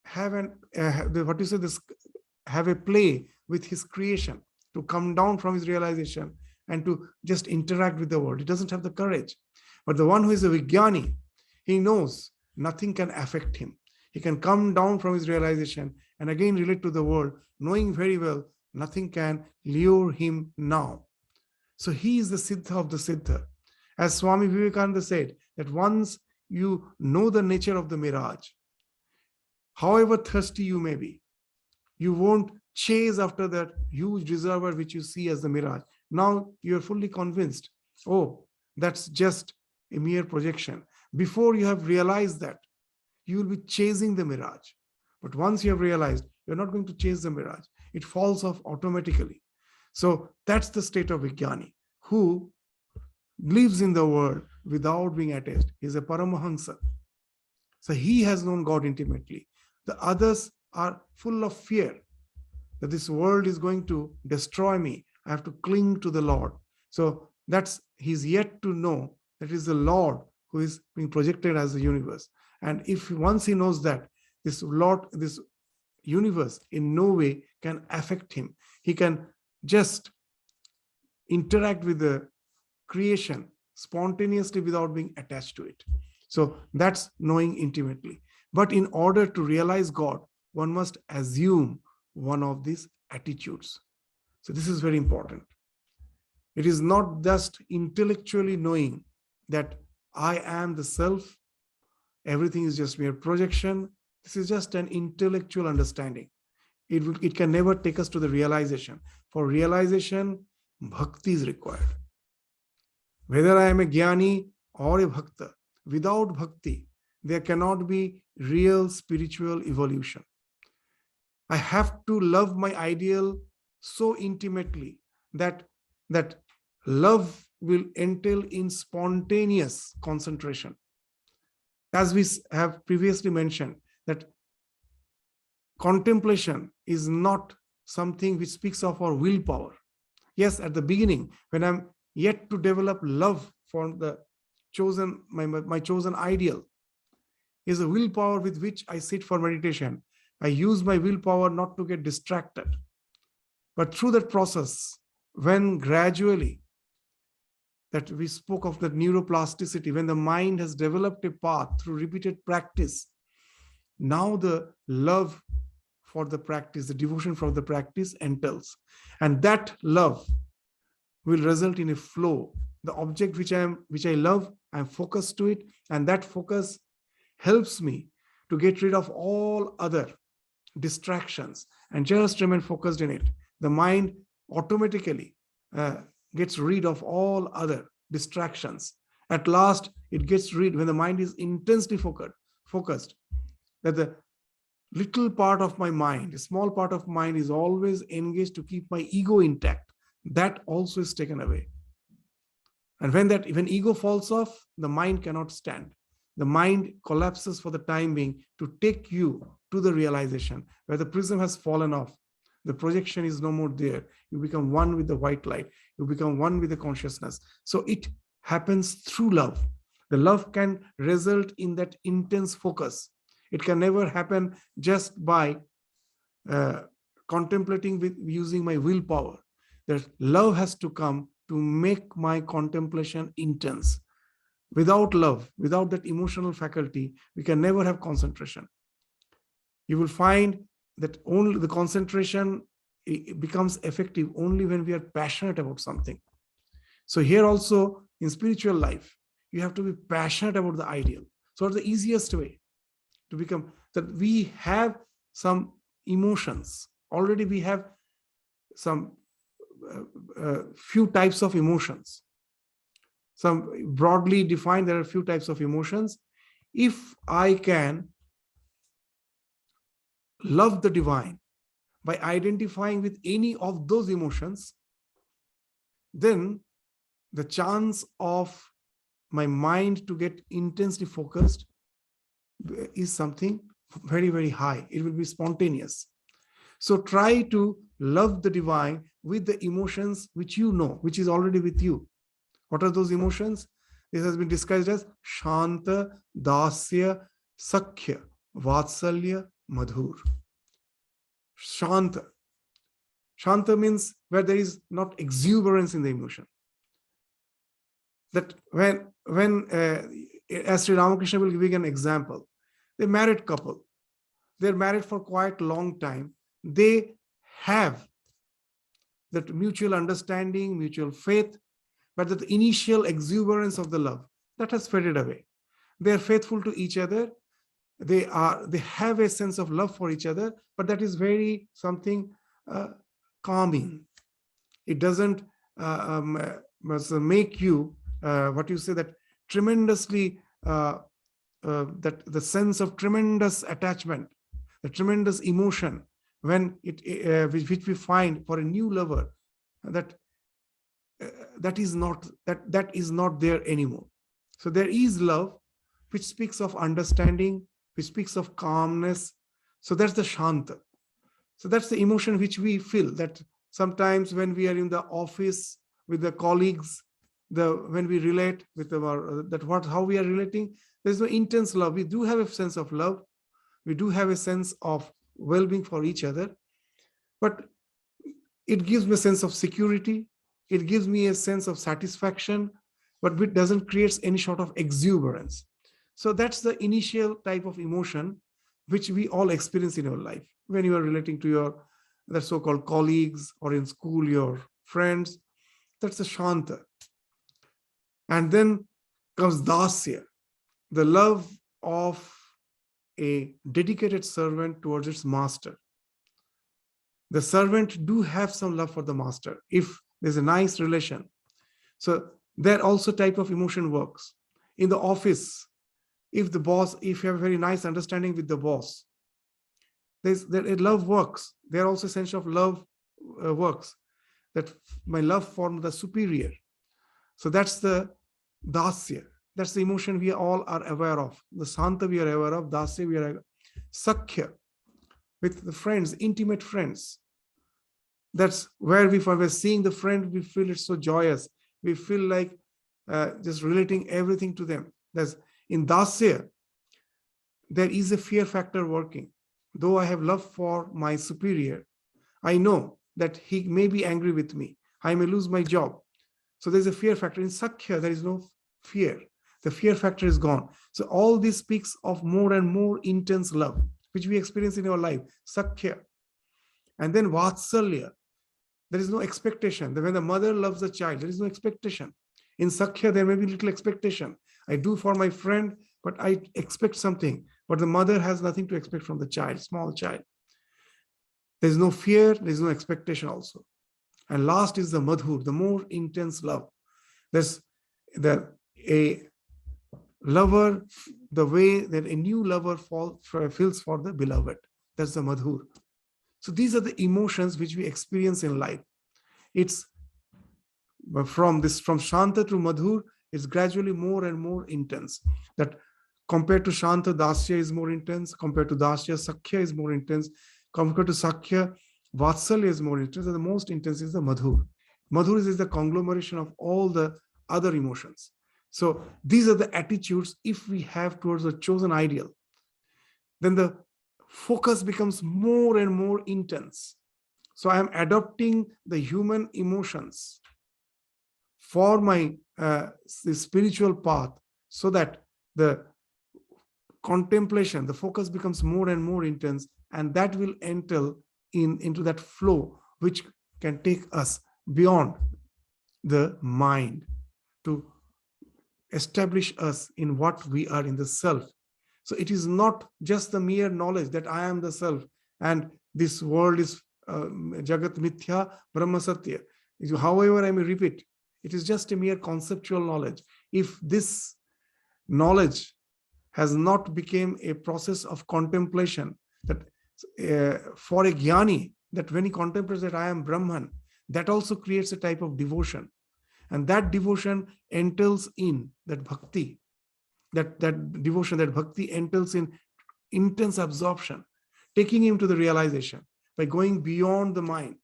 have have a play with his creation, to come down from his realization and to just interact with the world. He doesn't have the courage. But the one who is a Vijnani, he knows nothing can affect him. He can come down from his realization and again relate to the world, knowing very well nothing can lure him now. So he is the Siddha of the Siddha. As Swami Vivekananda said, that once you know the nature of the mirage, however thirsty you may be, you won't chase after that huge reservoir which you see as the mirage. Now you're fully convinced, oh, that's just a mere projection. Before you have realized that, you will be chasing the mirage. But once you have realized, you're not going to chase the mirage. It falls off automatically. So that's the state of Vijnani, who lives in the world without being attached. He's a Paramahansa. So he has known God intimately. The others are full of fear that this world is going to destroy me. I have to cling to the Lord. So he's yet to know that it is the Lord who is being projected as the universe. And if once he knows that, this universe in no way can affect him. He can just interact with the creation spontaneously without being attached to it. So that's knowing intimately. But in order to realize God, one must assume one of these attitudes. So this is very important. It is not just intellectually knowing that I am the self, everything is just mere projection. This is just an intellectual understanding. It can never take us to the realization. For realization, bhakti is required. Whether I am a jnani or a bhakta, without bhakti, there cannot be real spiritual evolution. I have to love my ideal so intimately that love will entail in spontaneous concentration. As we have previously mentioned, that contemplation is not something which speaks of our willpower. Yes, at the beginning, when I'm yet to develop love for the chosen, my chosen ideal, is a willpower with which I sit for meditation. I use my willpower not to get distracted. But through that process, when gradually, that we spoke of the neuroplasticity, when the mind has developed a path through repeated practice, now the love for the practice, the devotion for the practice entails. And that love will result in a flow. The object which I love, I'm focused to it, and that focus helps me to get rid of all other distractions and just remain focused in it. The mind automatically gets rid of all other distractions. At last, it gets rid, when the mind is intensely focused, that the little part of my mind, a small part of mind is always engaged to keep my ego intact. That also is taken away. And when ego falls off, the mind cannot stand. The mind collapses for the time being to take you to the realization where the prism has fallen off. The projection is no more there. You become one with the white light. You become one with the consciousness. So it happens through love. The love can result in that intense focus. It can never happen just by contemplating with using my willpower. That love has to come to make my contemplation intense. Without love, without that emotional faculty, we can never have concentration. You will find that only the concentration becomes effective only when we are passionate about something. So here also in spiritual life, you have to be passionate about the ideal. So the easiest way to become that we have some emotions. Already we have some few types of emotions. Some broadly defined, there are a few types of emotions. If I can love the divine by identifying with any of those emotions, then the chance of my mind to get intensely focused is something very, very high. It will be spontaneous. So try to love the divine with the emotions which you know, which is already with you. What are those emotions? This has been discussed as Shanta, Dasya, Sakhya, Vatsalya, Madhur. Shanta. Shanta means where there is not exuberance in the emotion. That when as Sri Ramakrishna will give an example, the married couple, they're married for quite a long time. They have that mutual understanding, mutual faith, but that the initial exuberance of the love, that has faded away. They are faithful to each other. They have a sense of love for each other, but that is very something calming. It doesn't make you what you say, that tremendously that the sense of tremendous attachment, the tremendous emotion when which we find for a new lover, that is not there anymore. So there is love which speaks of understanding, which speaks of calmness. So that's the Shanta. So that's the emotion which we feel, that sometimes when we are in the office with the colleagues, when we relate with how we are relating, there's no intense love. We do have a sense of love. We do have a sense of well-being for each other, but it gives me a sense of security. It gives me a sense of satisfaction, but it doesn't create any sort of exuberance. So that's the initial type of emotion which we all experience in our life when you are relating to the so-called colleagues, or in school, your friends. That's the Shanta. And then comes Dasya, the love of a dedicated servant towards its master. The servant do have some love for the master if there's a nice relation. So there also type of emotion works. In the office, if you have a very nice understanding with the boss, love works. There also a sense of love works, that my love for the superior. So that's the Dasya. That's the emotion we all are aware of. The Santa we are aware of, Dasya we are aware of. Sakhya, with the friends, intimate friends. That's where when we're seeing the friend, we feel it's so joyous. We feel like just relating everything to them. That's in Dasya, there is a fear factor working. Though I have love for my superior, I know that he may be angry with me. I may lose my job. So there's a fear factor. In Sakhya, there is no fear. The fear factor is gone. So all this speaks of more and more intense love, which we experience in our life. Sakhya. And then Vatsalya. There is no expectation. When the mother loves the child, there is no expectation. In Sakhya, there may be little expectation. I do for my friend, but I expect something. But the mother has nothing to expect from the child, small child. There's no fear, there's no expectation also. And last is the Madhur, the more intense love. There's a lover, the way that a new lover feels for the beloved. That's the Madhur. So these are the emotions which we experience in life. It's from Shanta to Madhur is gradually more and more intense. That compared to Shanta, Dasya is more intense. Compared to Dasya, Sakhya is more intense. Compared to Sakhya, Vatsalya is more intense. And the most intense is the Madhur. Madhur is the conglomeration of all the other emotions. So these are the attitudes if we have towards a chosen ideal. Then the focus becomes more and more intense. So I am adopting the human emotions for my spiritual path, so that the contemplation, the focus becomes more and more intense, and that will enter into that flow which can take us beyond the mind to establish us in what we are in the self. So it is not just the mere knowledge that I am the self and this world is Jagat Mithya Brahma Satya. However, I may repeat, it is just a mere conceptual knowledge. If this knowledge has not become a process of contemplation, that for a jnani, that when he contemplates that I am Brahman, that also creates a type of devotion. And that devotion entails in that bhakti, that devotion, that bhakti entails in intense absorption, taking him to the realization by going beyond the mind.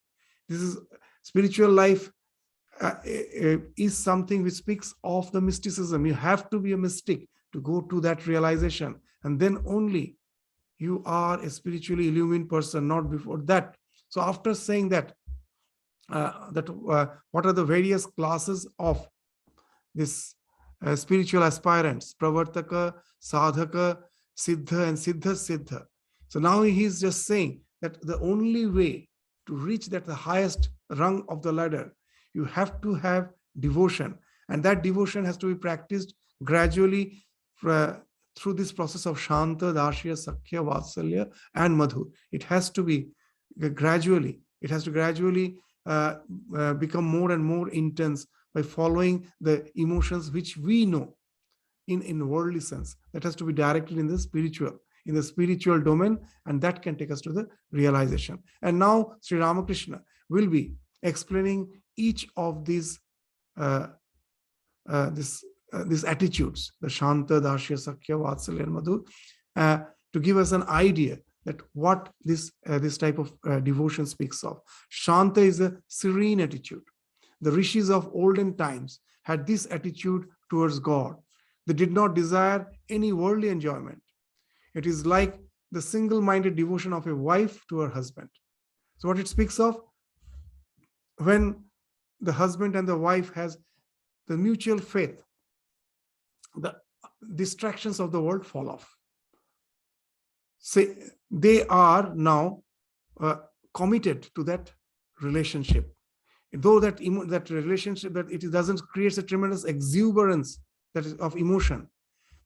This is spiritual life is something which speaks of the mysticism. You have to be a mystic to go to that realization, and then only you are a spiritually illumined person, not before that. So after saying that, what are the various classes of this spiritual aspirants, Pravartaka, Sadhaka, Siddha, and Siddha Siddha. So now he is just saying that the only way to reach that the highest rung of the ladder, you have to have devotion, and that devotion has to be practiced gradually through this process of Shanta, Dashya, Sakhya, Vatsalya, and Madhur. It has to be gradually, become more and more intense by following the emotions which we know in worldly sense. That has to be directed in the spiritual domain, and that can take us to the realization. And now Sri Ramakrishna will be explaining each of these these attitudes, the Shanta, Dashya, Sakhya, Vatsalya, and Madhur, to give us an idea that what this type of devotion speaks of. Shanta is a serene attitude. The rishis of olden times had this attitude towards God. They did not desire any worldly enjoyment. It is like the single-minded devotion of a wife to her husband. So what it speaks of, when the husband and the wife has the mutual faith, the distractions of the world fall off. Say they are now committed to that relationship. Though that relationship, that it doesn't create a tremendous exuberance that is of emotion,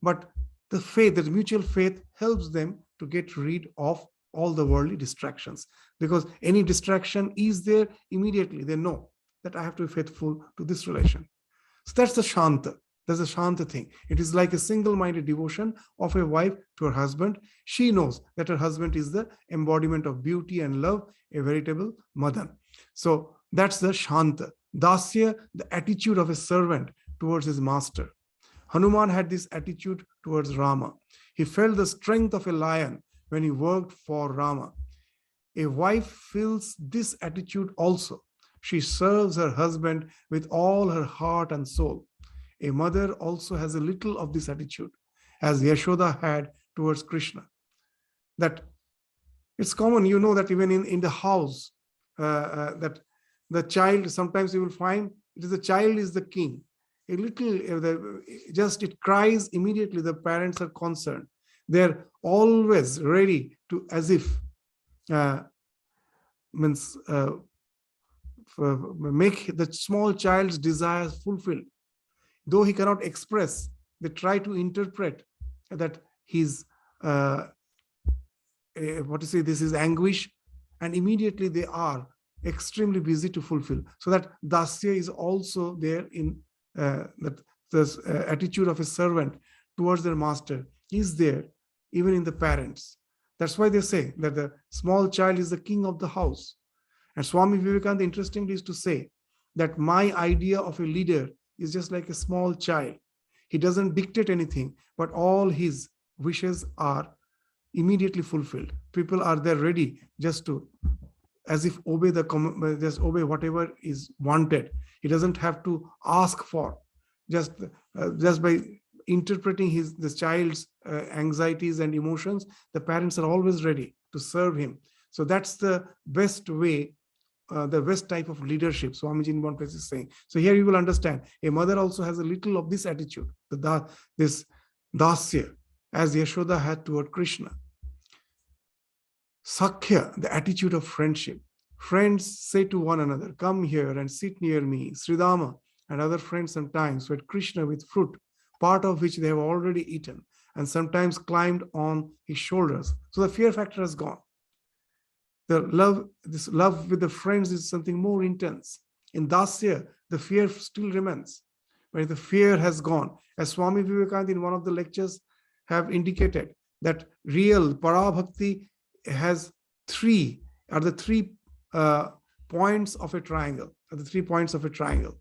but the faith, that mutual faith, helps them to get rid of all the worldly distractions. Because any distraction is there, immediately they know that I have to be faithful to this relation. So that's the Shanta. That's a Shanta thing. It is like a single-minded devotion of a wife to her husband. She knows that her husband is the embodiment of beauty and love, a veritable Madan. So that's the Shanta. Dasya, the attitude of a servant towards his master. Hanuman had this attitude towards Rama. He felt the strength of a lion when he worked for Rama. A wife feels this attitude also. She serves her husband with all her heart and soul. A mother also has a little of this attitude, as Yashoda had towards Krishna. That it's common, that even in the house, that the child, sometimes you will find it is the child is the king. A little, just it cries, immediately the parents are concerned. They're always ready to, as if, make the small child's desires fulfilled. Though he cannot express, they try to interpret that his, this is anguish, and immediately they are extremely busy to fulfill. So that Dasya is also there in that this attitude of a servant towards their master is there even in the parents. That's why they say that the small child is the king of the house. And Swami Vivekananda interestingly is to say that my idea of a leader is just like a small child. He doesn't dictate anything, but all his wishes are immediately fulfilled. People are there ready just to, as if obey just obey whatever is wanted. He doesn't have to ask for, just just by interpreting this child's anxieties and emotions. The parents are always ready to serve him. So that's the best way, the best type of leadership, Swamiji in one place is saying. So here you will understand, a mother also has a little of this attitude, this dasya, as Yashoda had toward Krishna. Sakhya, the attitude of friendship. Friends say to one another, come here and sit near me. Sridama and other friends sometimes fed Krishna with fruit, part of which they have already eaten, and sometimes climbed on his shoulders. So the fear factor has gone. This love with the friends is something more intense. In Dasya, the fear still remains, but the fear has gone. As Swami Vivekananda in one of the lectures have indicated, that real Parabhakti has three points of a triangle. Are the 3 points of a triangle.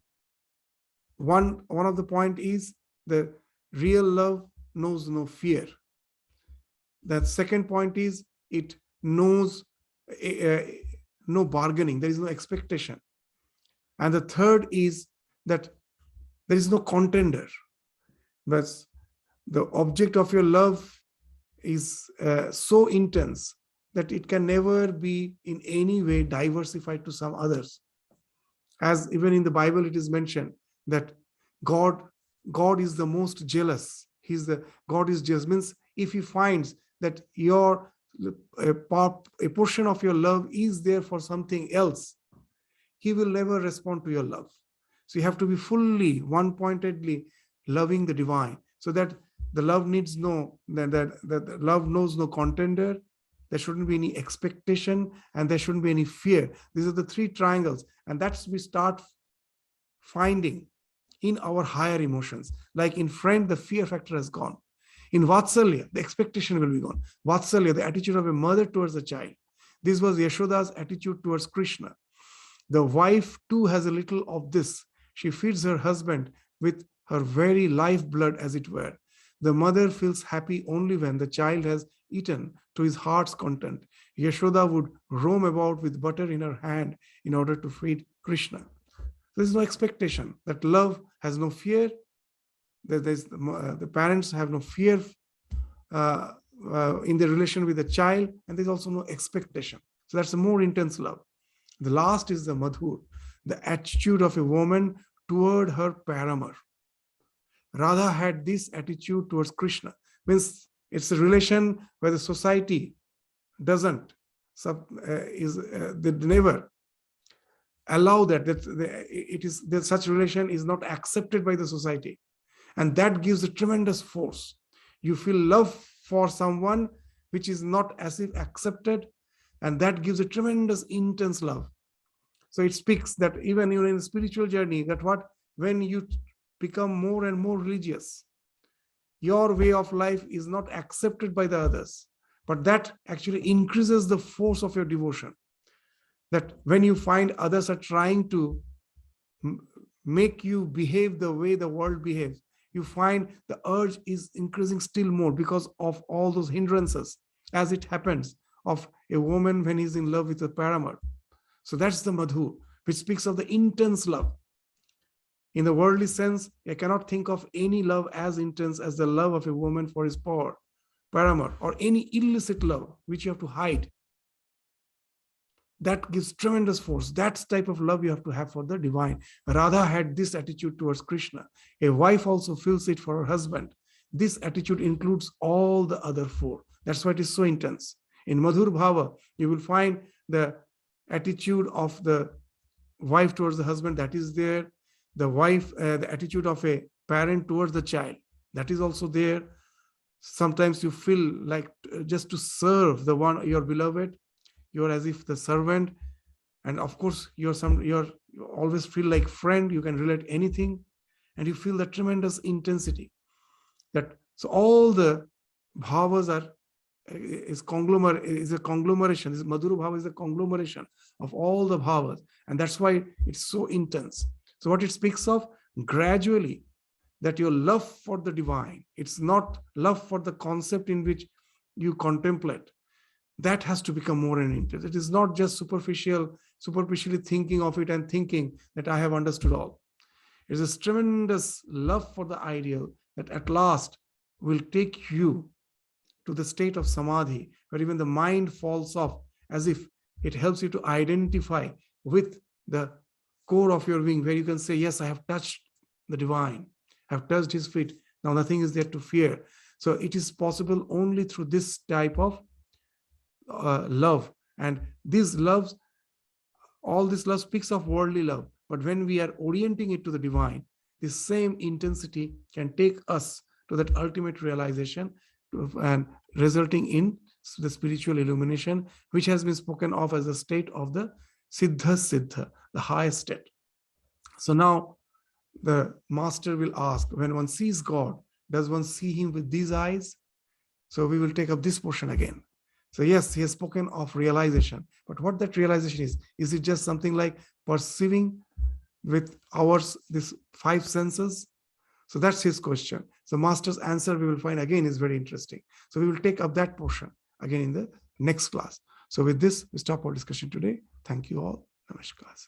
One of the point is the real love knows no fear. The second point is it knows no bargaining. There is no expectation. And the third is that there is no contender. But the object of your love is so intense that it can never be in any way diversified to some others. As even in the Bible it is mentioned that God is the most jealous. God is jealous. Means if he finds that a portion of your love is there for something else, he will never respond to your love. So you have to be fully, one-pointedly loving the divine, so that the love needs that love knows no contender. There shouldn't be any expectation, and there shouldn't be any fear. These are the 3 triangles, and that's we start finding in our higher emotions. Like in friend, the fear factor has gone. In Vatsalya, the expectation will be gone. Vatsalya, the attitude of a mother towards a child. This was Yashoda's attitude towards Krishna. The wife too has a little of this. She feeds her husband with her very lifeblood, as it were. The mother feels happy only when the child has eaten to his heart's content. Yashoda would roam about with butter in her hand in order to feed Krishna. There is no expectation. That love has no fear. The parents have no fear in their relation with the child, and there's also no expectation. So that's a more intense love. The last is the madhur, the attitude of a woman toward her paramour. Radha had this attitude towards Krishna. Means it's a relation where the society doesn't, they never allow that such relation is not accepted by the society. And that gives a tremendous force. You feel love for someone which is not as if accepted, and that gives a tremendous intense love. So it speaks that even in a spiritual journey, that when you become more and more religious, your way of life is not accepted by the others, but that actually increases the force of your devotion. That when you find others are trying to make you behave the way the world behaves, you find the urge is increasing still more because of all those hindrances, as it happens of a woman when he's in love with a paramour. So that's the madhu, which speaks of the intense love. In the worldly sense, I cannot think of any love as intense as the love of a woman for his paramour, or any illicit love which you have to hide. That gives tremendous force. That type of love you have to have for the divine. Radha had this attitude towards Krishna. A wife also feels it for her husband. This attitude includes all the other 4. That's why it is so intense. In Madhur Bhava, you will find the attitude of the wife towards the husband, that is there. The attitude of a parent towards the child, that is also there. Sometimes you feel like just to serve the one, your beloved, you're as if the servant. And of course, you always feel like friend, you can relate anything, and you feel the tremendous intensity. So all the bhavas are is a conglomeration. This Madhura Bhava is a conglomeration of all the bhavas, and that's why it's so intense. So what it speaks of, gradually, that your love for the divine, it's not love for the concept in which you contemplate, that has to become more and intense. It is not just superficially thinking of it and thinking that I have understood all. It's this tremendous love for the ideal that at last will take you to the state of samadhi, where even the mind falls off, as if it helps you to identify with the core of your being, where you can say, yes, I have touched the divine, I have touched his feet, now nothing is there to fear. So it is possible only through this type of love. And these loves, all this love speaks of worldly love, but when we are orienting it to the divine, this same intensity can take us to that ultimate realization and resulting in the spiritual illumination, which has been spoken of as a state of the siddha, the highest state. So now the master will ask, when one sees God, does one see him with these eyes? So we will take up this portion again. So yes, he has spoken of realization, but what that realization is it just something like perceiving with these five senses? So that's his question. So master's answer, we will find again, is very interesting. So we will take up that portion again in the next class. So with this, we stop our discussion today. Thank you all. Namaskar.